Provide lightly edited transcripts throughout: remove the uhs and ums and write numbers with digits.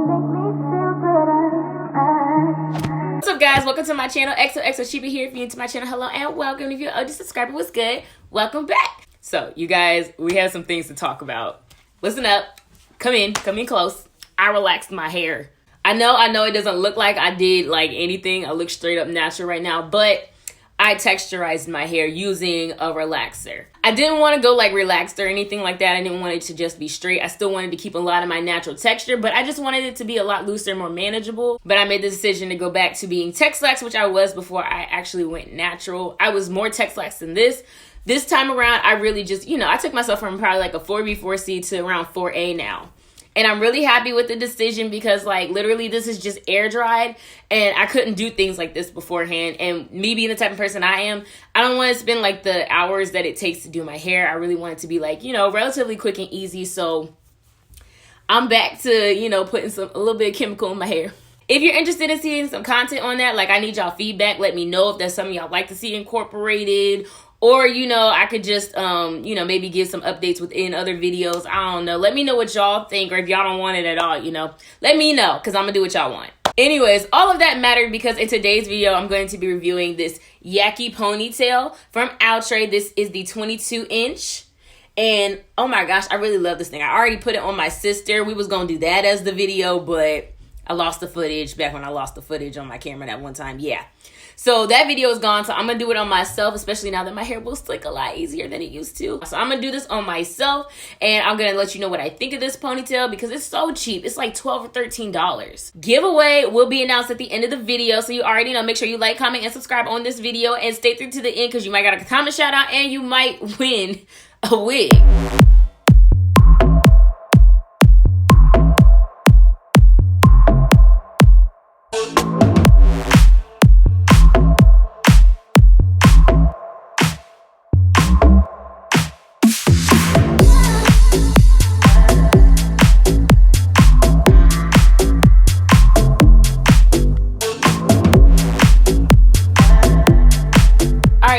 What's up, guys? Welcome to my channel. XOXO Chiba here. If you're new to my channel, hello and welcome. If you're an OG subscriber, what's good? Welcome back. So, you guys, we have some things to talk about. Listen up. Come in close. I relaxed my hair. I know it doesn't look like I did like anything. I look straight up natural right now, but I texturized my hair using a relaxer. I didn't want to go like relaxed or anything like that. I didn't want it to just be straight. I still wanted to keep a lot of my natural texture, but I just wanted it to be a lot looser and more manageable. But I made the decision to go back to being texlaxed, which I was before I actually went natural. I was more texlaxed than this. This time around, I really just, I took myself from probably like a 4B, 4C to around 4A now. And I'm really happy with the decision because, like, literally this is just air dried and I couldn't do things like this beforehand. And me being the type of person I am, I don't want to spend, like, the hours that it takes to do my hair. I really want it to be, like, relatively quick and easy. So I'm back to, putting a little bit of chemical in my hair. If you're interested in seeing some content on that, like, I need y'all feedback. Let me know if there's something y'all like to see incorporated. Or, I could just, maybe give some updates within other videos. I don't know. Let me know what y'all think. Or if y'all don't want it at all, let me know. Because I'm going to do what y'all want. Anyways, all of that mattered because in today's video, I'm going to be reviewing this yaki ponytail from Outre. This is the 22-inch. And, oh my gosh, I really love this thing. I already put it on my sister. We was going to do that as the video, but I lost the footage back when I lost the footage on my camera that one time. Yeah. So that video is gone, so I'm going to do it on myself, especially now that my hair will slick a lot easier than it used to. So I'm going to do this on myself, and I'm going to let you know what I think of this ponytail because it's so cheap. It's like $12 or $13. Giveaway will be announced at the end of the video, so you already know. Make sure you like, comment, and subscribe on this video, and stay through to the end because you might get a comment shout out, and you might win a wig.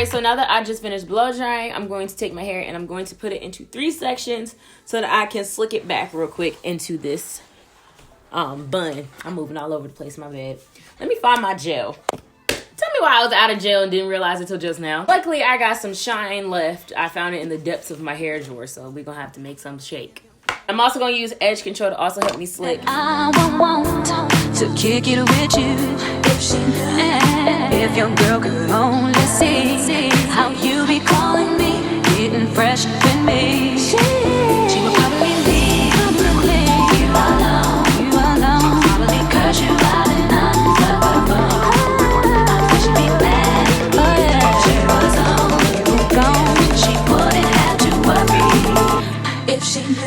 So now that I just finished blow drying, I'm going to take my hair and I'm going to put it into 3 sections so that I can slick it back real quick into this bun. I'm moving all over the place, my bad. Let me find my gel. Tell me why I was out of gel and didn't realize it until just now. Luckily, I got some shine left. I found it in the depths of my hair drawer, so we're going to have to make some shake. I'm also going to use edge control to also help me slick. I want to kick it with you. If your girl could only see how you be calling me, getting fresh with me, she would probably leave you alone, probably curse you out and I wish she'd be mad, she was on gone, she wouldn't have to worry if she knew.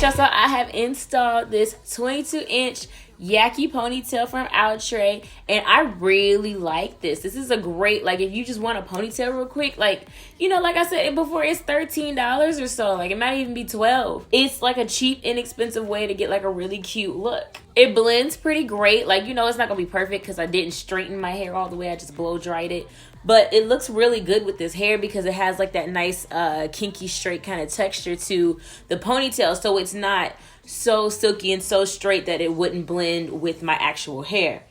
So I have installed this 22-inch yaki ponytail from Outre, and I really like this. This is a great, like, if you just want a ponytail real quick, like, like I said before, it's $13 or so. Like, it might even be $12. It's like a cheap, inexpensive way to get like a really cute look. It blends pretty great. Like, it's not gonna be perfect because I didn't straighten my hair all the way. I just blow dried it. But it looks really good with this hair because it has like that nice kinky straight kind of texture to the ponytail. So it's not so silky and so straight that it wouldn't blend with my actual hair.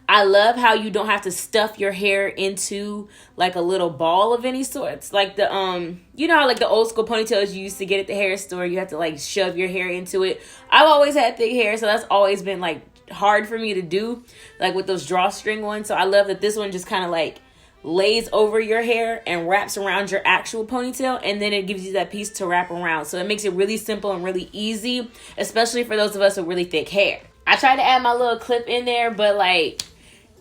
I love how you don't have to stuff your hair into like a little ball of any sorts. Like the, how like the old school ponytails you used to get at the hair store, you have to like shove your hair into it. I've always had thick hair, so that's always been like hard for me to do, like with those drawstring ones. So I love that this one just kind of like lays over your hair and wraps around your actual ponytail, and then it gives you that piece to wrap around. So it makes it really simple and really easy, especially for those of us with really thick hair. I tried to add my little clip in there, but like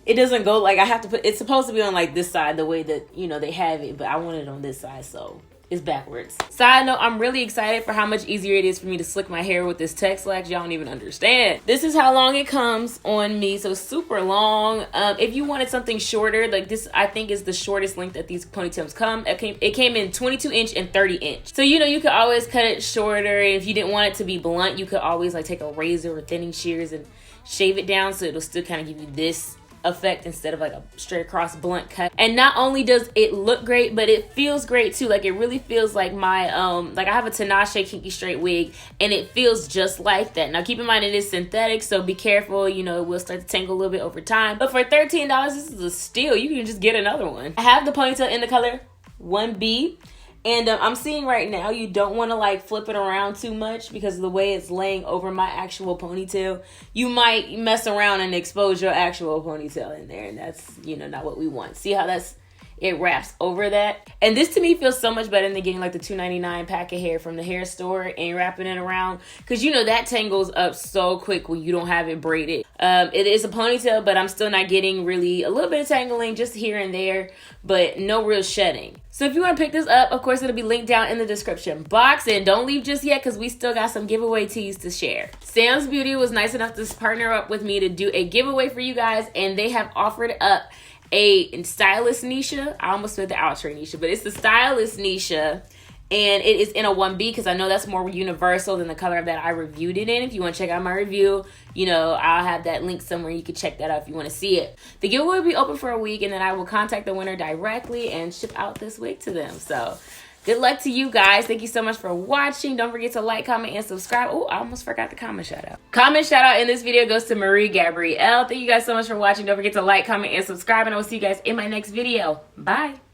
it doesn't go, like I have to put, it's supposed to be on like this side the way that, you know, they have it, but I want it on this side, so it's backwards. Side note, I'm really excited for how much easier it is for me to slick my hair with this texlaxed. Y'all don't even understand. This is how long it comes on me, so super long. If you wanted something shorter, like this, I think is the shortest length that these ponytails come. It came in 22 inch and 30 inch. So, you know, you could always cut it shorter. And if you didn't want it to be blunt, you could always like take a razor or thinning shears and shave it down so it'll still kind of give you this effect instead of like a straight across blunt cut. And not only does it look great, but it feels great too. Like it really feels like my like I have a NISHA kinky straight wig and it feels just like that. Now keep in mind it is synthetic, so be careful, you know, it will start to tangle a little bit over time, but for $13 this is a steal. You can just get another one. I have the ponytail in the color 1B. And I'm seeing right now you don't want to like flip it around too much because of the way it's laying over my actual ponytail. You might mess around and expose your actual ponytail in there, and that's, you know, not what we want. See how it wraps over that? And this to me feels so much better than getting like the $2.99 pack of hair from the hair store and wrapping it around, because you know that tangles up so quick when you don't have it braided. It is a ponytail, but I'm still not getting really a little bit of tangling just here and there, but no real shedding. So if you want to pick this up, of course, it'll be linked down in the description box. And don't leave just yet because we still got some giveaway teas to share. Samsbeauty was nice enough to partner up with me to do a giveaway for you guys. And they have offered up a STYLIST NISHA. I almost said the Outre NISHA, but it's the STYLIST NISHA. And it is in a 1B because I know that's more universal than the color that I reviewed it in. If you want to check out my review, you know, I'll have that link somewhere. You can check that out if you want to see it. The giveaway will be open for a week, and then I will contact the winner directly and ship out this wig to them. So good luck to you guys. Thank you so much for watching. Don't forget to like, comment, and subscribe. Oh, I almost forgot the comment shout out. Comment shout out in this video goes to Marie Gabrielle. Thank you guys so much for watching. Don't forget to like, comment, and subscribe, and I will see you guys in my next video. Bye.